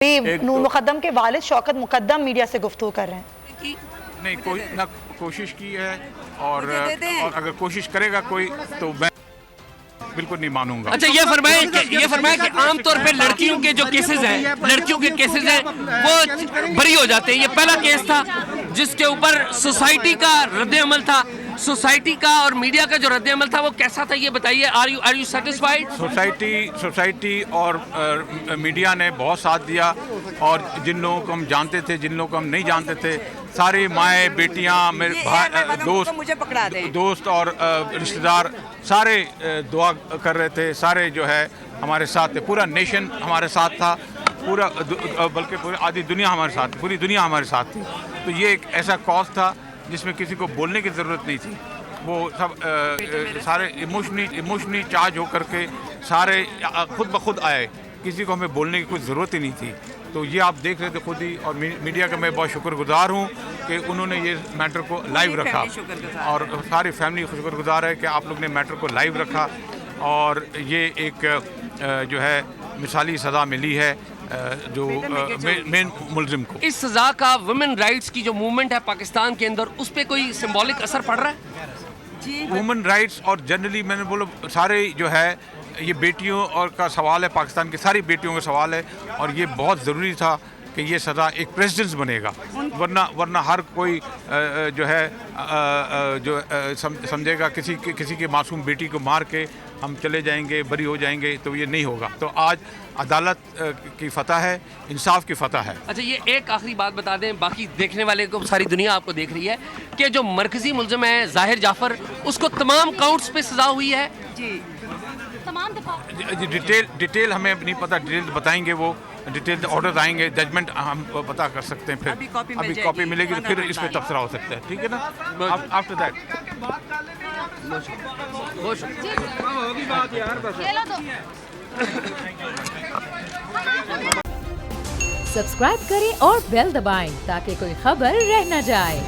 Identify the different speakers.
Speaker 1: نور مقدم کے والد شوکت مقدم میڈیا سے گفتگو کر رہے ہیں.
Speaker 2: نہیں کوئی نہ کوشش کی ہے اور اگر کوشش کرے گا کوئی تو میں بالکل نہیں مانوں گا.
Speaker 3: اچھا یہ فرمائیں کہ عام طور پہ لڑکیوں کے جو کیسز ہیں وہ بری ہو جاتے ہیں. یہ پہلا کیس تھا جس کے اوپر سوسائٹی کا رد عمل تھا. سوسائٹی کا اور میڈیا کا جو رد عمل تھا وہ کیسا تھا یہ بتائیے. Are you satisfied?
Speaker 2: سوسائٹی اور میڈیا نے بہت ساتھ دیا اور جن لوگوں کو ہم جانتے تھے جن لوگوں کو ہم نہیں جانتے تھے سارے مائیں بیٹیاں دوست اور رشتہ دار سارے دعا کر رہے تھے. سارے جو ہے ہمارے ساتھ تھے. پورا نیشن ہمارے ساتھ تھا. بلکہ پوری آدھی دنیا ہمارے ساتھ تھی. پوری دنیا ہمارے ساتھ تھی. تو یہ ایک ایسا کاز تھا جس میں کسی کو بولنے کی ضرورت نہیں تھی. وہ سب سارے ایموشنلی چارج ہو کر کے سارے خود بخود آئے. کسی کو ہمیں بولنے کی کوئی ضرورت ہی نہیں تھی. تو یہ آپ دیکھ رہے تھے خود ہی. اور میڈیا کا میں بہت شکر گزار ہوں کہ انہوں نے یہ میٹر کو لائیو رکھا اور ساری فیملی شکر گزار ہے کہ آپ لوگ نے میٹر کو لائیو رکھا اور یہ ایک جو ہے مثالی سزا ملی ہے جو مین ملزم کو.
Speaker 3: اس سزا کا ویمن رائٹس کی جو موومنٹ ہے پاکستان کے اندر اس پہ کوئی سمبولک اثر پڑ رہا ہے؟
Speaker 2: وومن رائٹس اور جنرلی میں نے بولو سارے جو ہے یہ بیٹیوں اور کا سوال ہے. پاکستان کی ساری بیٹیوں کا سوال ہے اور یہ بہت ضروری تھا کہ یہ سزا ایک پریسیڈنس بنے گا. ورنہ ہر کوئی جو ہے جو سمجھے گا کسی کے معصوم بیٹی کو مار کے ہم چلے جائیں گے بری ہو جائیں گے تو یہ نہیں ہوگا. تو آج عدالت کی فتح ہے. انصاف کی فتح ہے.
Speaker 3: اچھا یہ ایک آخری بات بتا دیں باقی دیکھنے والے کو ساری دنیا آپ کو دیکھ رہی ہے کہ جو مرکزی ملزم ہے ظاہر جعفر اس کو تمام کاؤنٹس پہ سزا ہوئی ہے. جی
Speaker 2: ڈیٹیل ہمیں نہیں پتہ. ڈیٹیل بتائیں گے وہ ڈیٹیل آرڈر آئیں گے ججمنٹ ہم پتہ کر سکتے ہیں. پھر ابھی کاپی ملے گی تو پھر اس پہ تبصرہ ہو سکتا ہے. ٹھیک ہے نا. آفٹر دیٹ
Speaker 4: سبسکرائب کریں اور بیل دبائیں تاکہ کوئی خبر رہ نہ جائے.